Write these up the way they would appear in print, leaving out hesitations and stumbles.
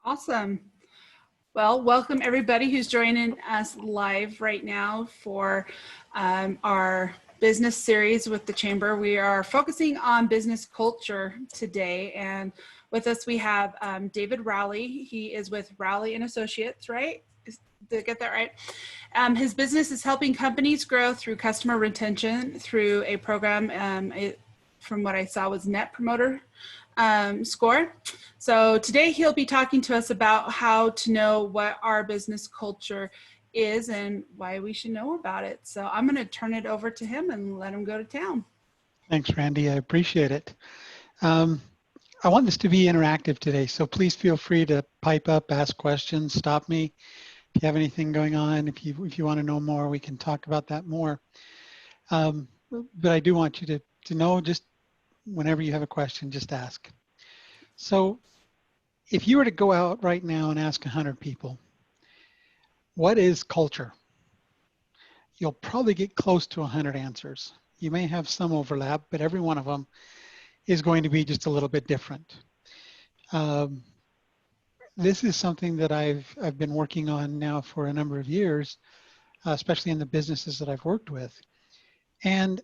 Awesome. Well, welcome everybody who's joining us live right now for our business series with the Chamber. We are focusing on business culture today, and with us we have David Rowley. He is with Rowley and Associates, right? Did I get that right? His business is helping companies grow through customer retention through a program, from what I saw was Net Promoter Score. So today he'll be talking to us about how to know what our business culture is and why we should know about it. So I'm going to turn it over to him and let him go to town. Thanks, Randy. I appreciate it. I want this to be interactive today, so please feel free to pipe up, ask questions, stop me. If you have anything going on, if you want to know more, we can talk about that more. But I do want you to know, just whenever you have a question, just ask. So if you were to go out right now and ask 100 people, what is culture? You'll probably get close to 100 answers. You may have some overlap, but every one of them is going to be just a little bit different. This is something that I've been working on now for a number of years, especially in the businesses that I've worked with. And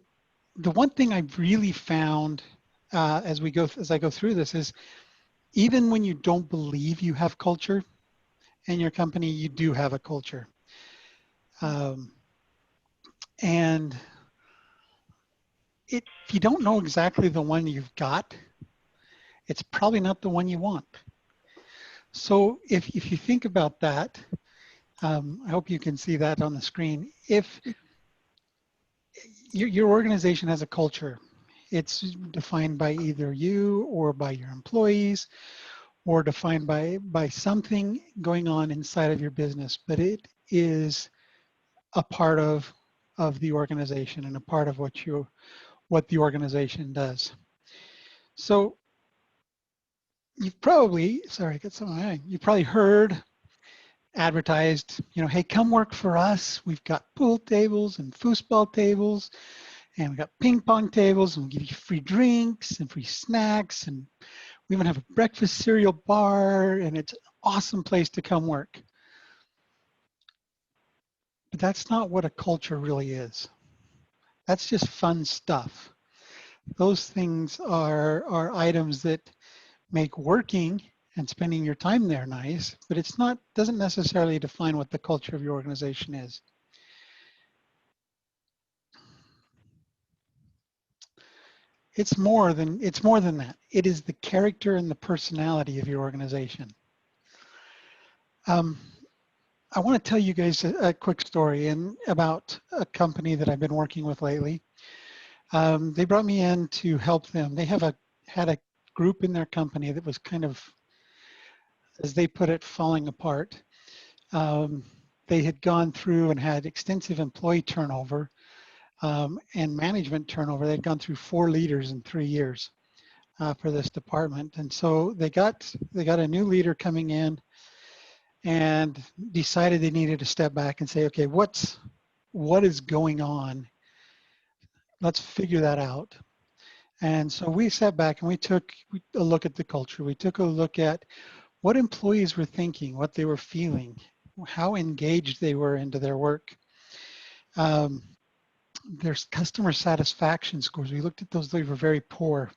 the one thing I've really found as I go through this is, even when you don't believe you have culture in your company, you do have a culture. And if you don't know exactly the one you've got, it's probably not the one you want. So if you think about that, I hope you can see that on the screen. If your organization has a culture, it's defined by either you or by your employees, or defined by something going on inside of your business, but it is a part of the organization and a part of what the organization does. So you've probably, sorry, I got some of my eye. You've probably heard advertised, hey, come work for us. We've got pool tables and foosball tables, and we've got ping pong tables, and we'll give you free drinks and free snacks, and we even have a breakfast cereal bar, and it's an awesome place to come work. But that's not what a culture really is. That's just fun stuff. Those things are items that make working and spending your time there nice, but doesn't necessarily define what the culture of your organization is. It's more than that. It is the character and the personality of your organization. I want to tell you guys a quick story about a company that I've been working with lately. They brought me in to help them. They had a group in their company that was kind of, as they put it, falling apart. They had gone through and had extensive employee turnover and management turnover. They'd gone through 4 leaders in 3 years for this department. And so they got a new leader coming in and decided they needed to step back and say, okay, what is going on? Let's figure that out. And so we sat back and we took a look at the culture. We took a look at what employees were thinking, what they were feeling, how engaged they were into their work. There's customer satisfaction scores. We looked at those, they were very poor.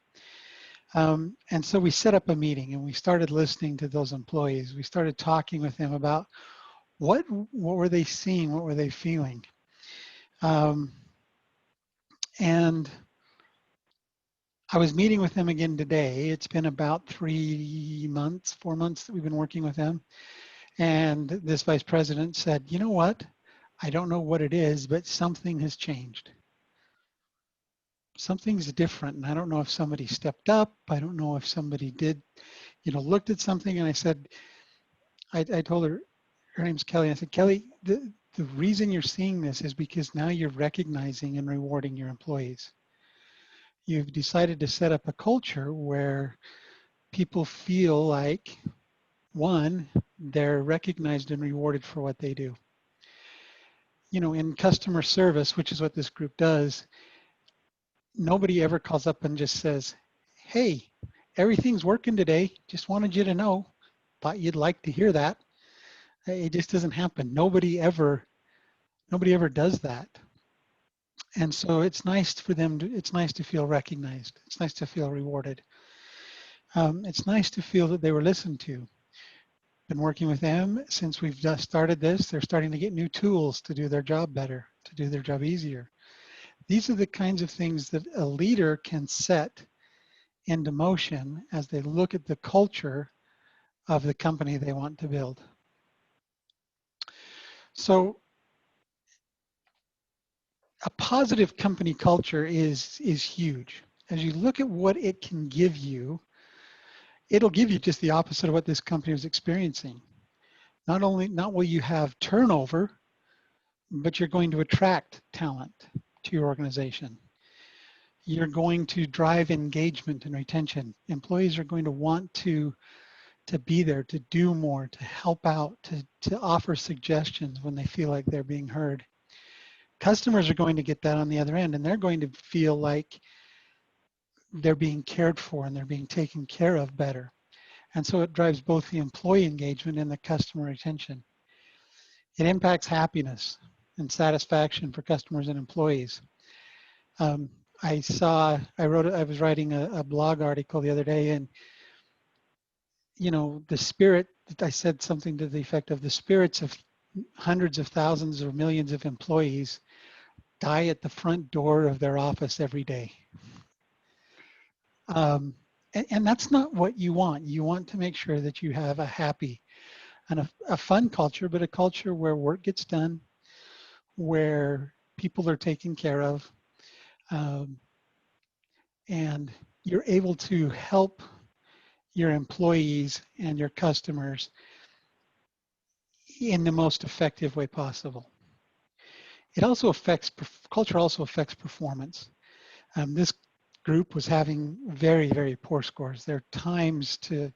And so we set up a meeting and we started listening to those employees. We started talking with them about what were they seeing, what were they feeling. And I was meeting with them again today. It's been about 4 months that we've been working with them. And this vice president said, you know what? I don't know what it is, but something has changed. Something's different. And I don't know if somebody stepped up. I don't know if somebody did, looked at something. And I said, I told her name's Kelly. I said, Kelly, the reason you're seeing this is because now you're recognizing and rewarding your employees. You've decided to set up a culture where people feel like, one, they're recognized and rewarded for what they do. In customer service, which is what this group does, nobody ever calls up and just says, hey, everything's working today. Just wanted you to know. thought you'd like to hear that. It just doesn't happen. Nobody ever does that. And so it's nice for them to, it's nice to feel recognized. It's nice to feel rewarded. It's nice to feel that they were listened to. Been working with them since we've just started this. They're starting to get new tools to do their job better, to do their job easier. These are the kinds of things that a leader can set into motion as they look at the culture of the company they want to build. So a positive company culture is huge. As you look at what it can give you, it'll give you just the opposite of what this company was experiencing. Not will you have turnover, but you're going to attract talent to your organization. You're going to drive engagement and retention. Employees are going to want to be there, to do more, to help out, to offer suggestions when they feel like they're being heard. Customers are going to get that on the other end, and they're going to feel like they're being cared for and they're being taken care of better. And so it drives both the employee engagement and the customer retention. It impacts happiness and satisfaction for customers and employees. I was writing a blog article the other day, and the spirit, I said something to the effect of the spirits of hundreds of thousands or millions of employees die at the front door of their office every day. And that's not what you want. You want to make sure that you have a happy and a fun culture, but a culture where work gets done, where people are taken care of, and you're able to help your employees and your customers in the most effective way possible. Culture also affects performance. This group was having very, very poor scores. Their times to,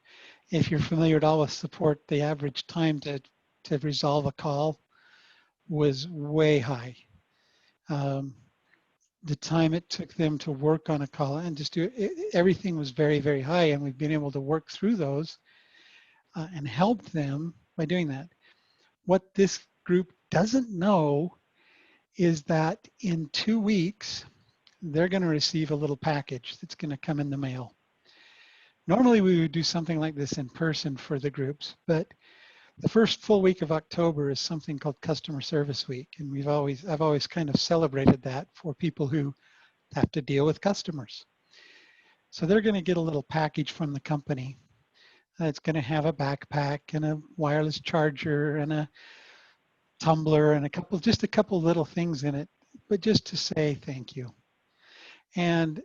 if you're familiar at all with support, the average time to resolve a call was way high. The time it took them to work on a call and just do it, everything was very, very high, and we've been able to work through those and help them by doing that. What this group doesn't know is that in 2 weeks, they're going to receive a little package that's going to come in the mail. Normally we would do something like this in person for the groups, but the first full week of October is something called Customer Service Week, and I've always kind of celebrated that for people who have to deal with customers. So they're going to get a little package from the company. It's going to have a backpack and a wireless charger and a tumbler and just a couple little things in it, but just to say thank you. And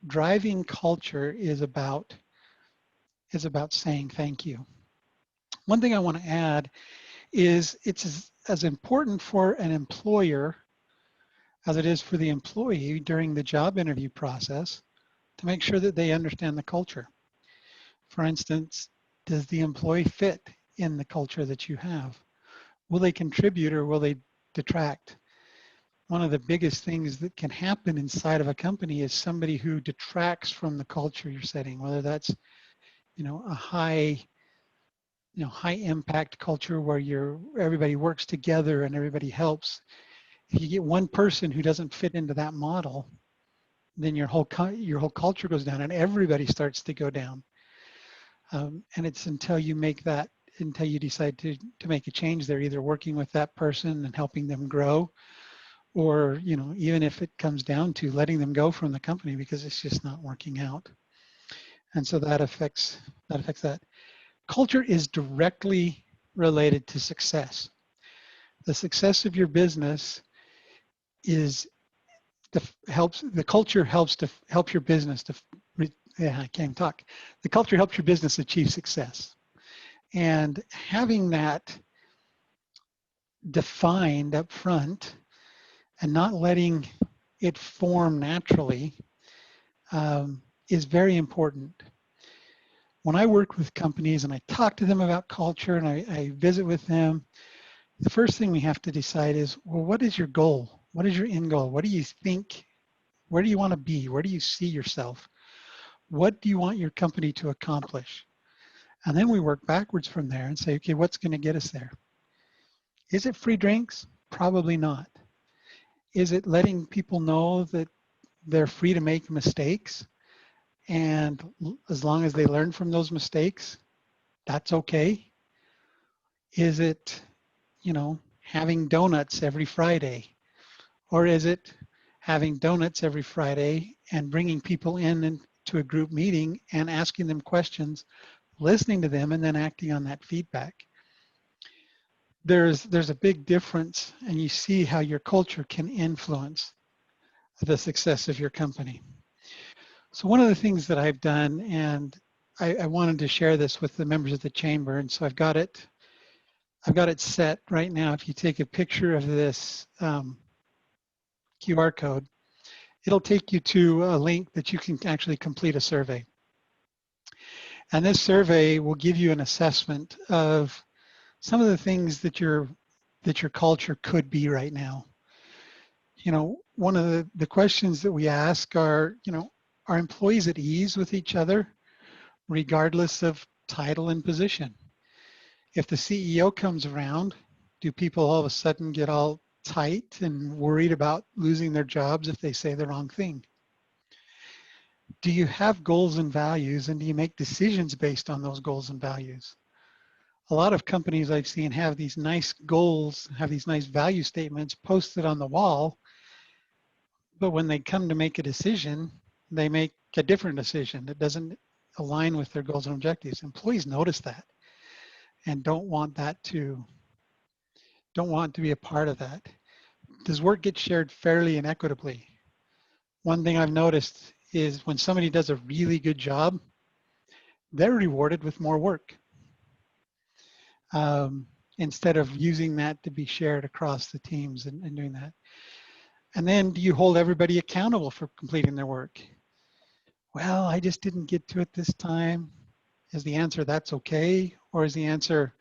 driving culture is about saying thank you. One thing I want to add is it's as important for an employer as it is for the employee during the job interview process to make sure that they understand the culture. For instance, does the employee fit in the culture that you have? Will they contribute or will they detract? One of the biggest things that can happen inside of a company is somebody who detracts from the culture you're setting, whether that's, a high impact culture where everybody works together and everybody helps. If you get one person who doesn't fit into that model, then your whole culture goes down and everybody starts to go down. And it's until you decide to make a change, they're either working with that person and helping them grow, or even if it comes down to letting them go from the company because it's just not working out. And so that affects that. Culture is directly related to success. The success of your business the culture helps your business I can't talk. The culture helps your business achieve success. And having that defined up front and not letting it form naturally is very important. When I work with companies and I talk to them about culture and I visit with them, the first thing we have to decide is, well, what is your goal? What is your end goal? What do you think? Where do you want to be? Where do you see yourself? What do you want your company to accomplish? And then we work backwards from there and say, okay, what's going to get us there? Is it free drinks? Probably not. Is it letting people know that they're free to make mistakes? And as long as they learn from those mistakes, that's okay. Is it, having donuts every Friday? Or is it having donuts every Friday and bringing people in to a group meeting and asking them questions, listening to them, and then acting on that feedback? There's a big difference, and you see how your culture can influence the success of your company. So one of the things that I've done, and I wanted to share this with the members of the chamber, and so I've got it set right now. If you take a picture of this QR code, it'll take you to a link that you can actually complete a survey. And this survey will give you an assessment of some of the things that your culture could be right now. One of the questions that we ask are, are employees at ease with each other, regardless of title and position? If the CEO comes around, do people all of a sudden get all tight and worried about losing their jobs if they say the wrong thing? Do you have goals and values, and do you make decisions based on those goals and values? A lot of companies I've seen have these nice goals, have these nice value statements posted on the wall, but when they come to make a decision, they make a different decision that doesn't align with their goals and objectives. Employees notice that and don't want to be a part of that. Does work get shared fairly and equitably? One thing I've noticed is when somebody does a really good job, they're rewarded with more work instead of using that to be shared across the teams and doing that. And then do you hold everybody accountable for completing their work? Well, I just didn't get to it this time. Is the answer that's okay? Or is the answer,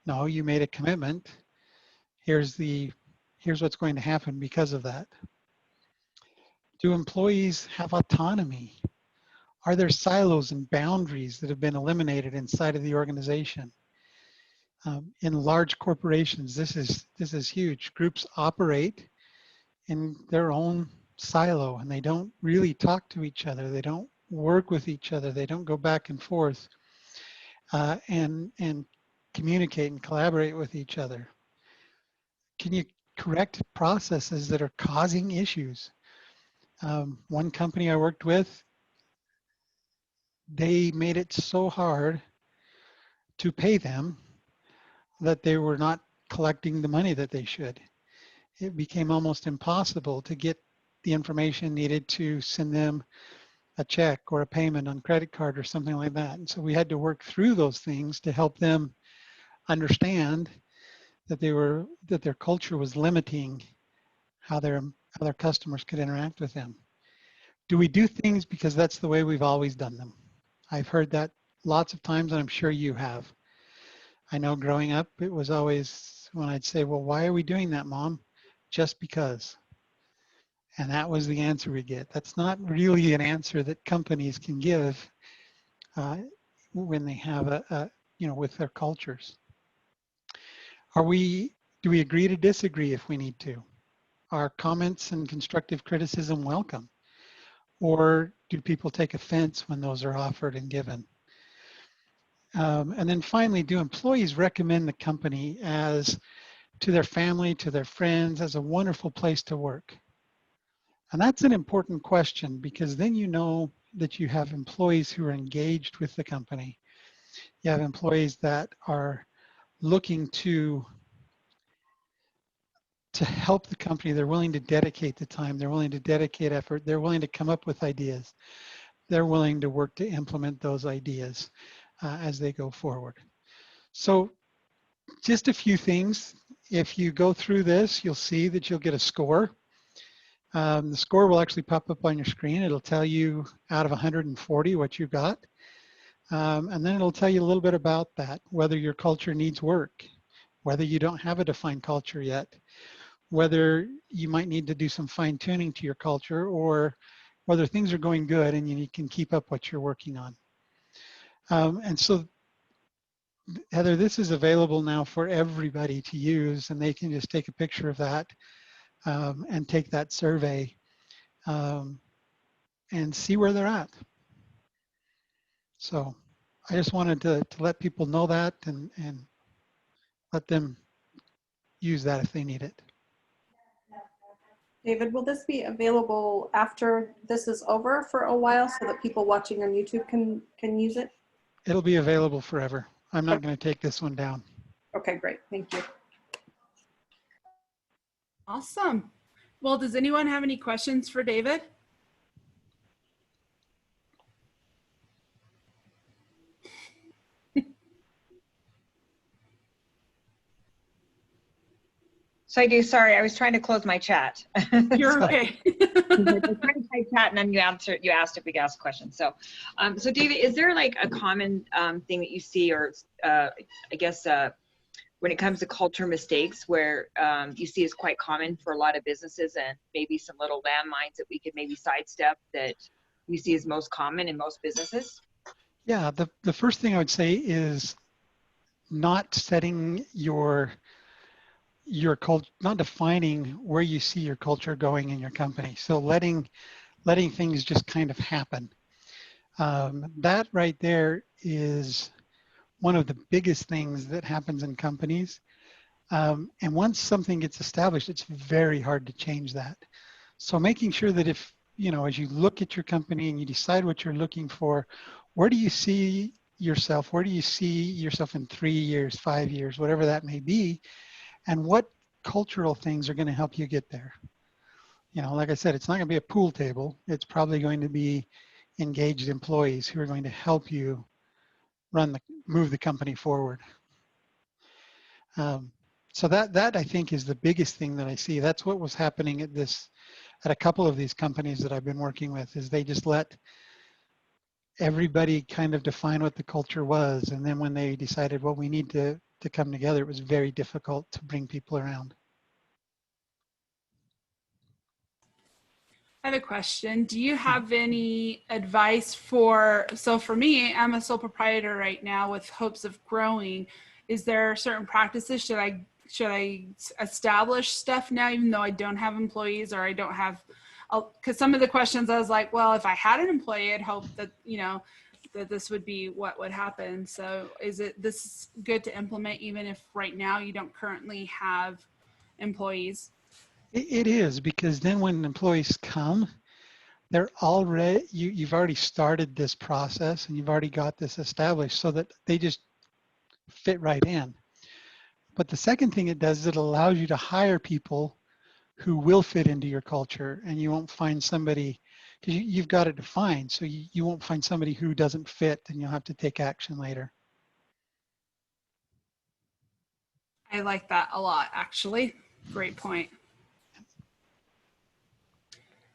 no, you made a commitment. Here's what's going to happen because of that. Do employees have autonomy? Are there silos and boundaries that have been eliminated inside of the organization? In large corporations, this is huge. Groups operate in their own silo and they don't really talk to each other. They don't work with each other. They don't go back and forth and communicate and collaborate with each other. Can you correct processes that are causing issues? One company I worked with, they made it so hard to pay them that they were not collecting the money that they should. It became almost impossible to get the information needed to send them a check or a payment on credit card or something like that. And so we had to work through those things to help them understand that their culture was limiting how their customers could interact with them. Do we do things because that's the way we've always done them? I've heard that lots of times, and I'm sure you have. I know growing up, it was always when I'd say, well, why are we doing that, Mom? Just because. And that was the answer we get. That's not really an answer that companies can give when they have with their cultures. Do we agree to disagree if we need to? Are comments and constructive criticism welcome? Or do people take offense when those are offered and given? And then finally, do employees recommend the company to their family, to their friends, as a wonderful place to work? And that's an important question, because then you know that you have employees who are engaged with the company. You have employees that are looking to help the company. They're willing to dedicate the time. They're willing to dedicate effort. They're willing to come up with ideas. They're willing to work to implement those ideas as they go forward. So just a few things. If you go through this, you'll see that you'll get a score. The score will actually pop up on your screen. It'll tell you out of 140 what you got. And then it'll tell you a little bit about that, whether your culture needs work, whether you don't have a defined culture yet, whether you might need to do some fine tuning to your culture, or whether things are going good and you can keep up what you're working on. And so Heather, this is available now for everybody to use, and they can just take a picture of that and take that survey um, and see where they're at. So I just wanted to let people know that and let them use that if they need it. David, will this be available after this is over for a while so that people watching on YouTube can use it? It'll be available forever. I'm not going to take this one down. Okay, great. Thank you. Awesome. Well, does anyone have any questions for David? So I do, sorry, I was trying to close my chat. You're okay. I was trying to type chat and then you asked if we could ask questions. So, so David, is there like a common thing that you see, or I guess when it comes to culture mistakes where you see is quite common for a lot of businesses, and maybe some little landmines that we could maybe sidestep that you see is most common in most businesses? Yeah, the first thing I would say is not setting your culture, not defining where you see your culture going in your company. So letting things just kind of happen. That right there is one of the biggest things that happens in companies. And once something gets established, it's very hard to change that. So making sure that if, as you look at your company and you decide what you're looking for, where do you see yourself? Where do you see yourself in 3 years, 5 years, whatever that may be? And what cultural things are going to help you get there? Like I said, it's not going to be a pool table. It's probably going to be engaged employees who are going to help you move the company forward. So that I think is the biggest thing that I see. That's what was happening at a couple of these companies that I've been working with, is they just let everybody kind of define what the culture was. And then when they decided, well, we need to come together, it was very difficult to bring people around. I have a question. Do you have any advice so for me, I'm a sole proprietor right now with hopes of growing. Is there certain practices? Should I establish stuff now, even though I don't have employees, or I don't have, because some of the questions I was like, well, if I had an employee, I'd hope that, that this would be what would happen. So is this good to implement even if right now you don't currently have employees? It is, because then when employees come, they're already, you've already started this process and you've already got this established so that they just fit right in. But the second thing it does is it allows you to hire people who will fit into your culture, and you won't find somebody, because you've got it defined, so you won't find somebody who doesn't fit and you'll have to take action later. I like that a lot, actually. Great point.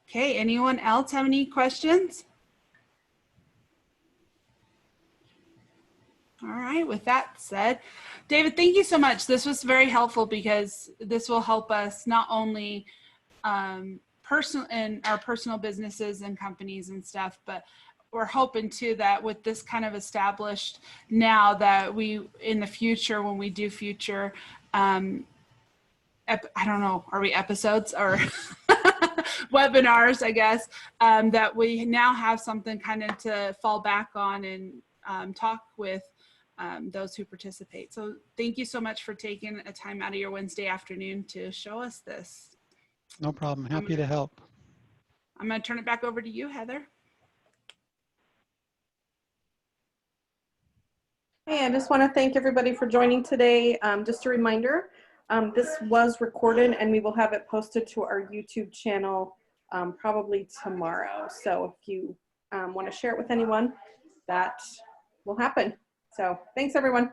Okay, anyone else have any questions? All right, with that said, David, thank you so much. This was very helpful because this will help us not only in our personal businesses and companies and stuff, but we're hoping too that with this kind of established now, that we, in the future, when we do future, I don't know, are we episodes or webinars, I guess, that we now have something kind of to fall back on and talk with those who participate. So thank you so much for taking a time out of your Wednesday afternoon to show us this. No problem. Happy to help. I'm going to turn it back over to you, Heather. Hey, I just want to thank everybody for joining today. Just a reminder, this was recorded and we will have it posted to our YouTube channel probably tomorrow. So if you want to share it with anyone, that will happen. So thanks, everyone.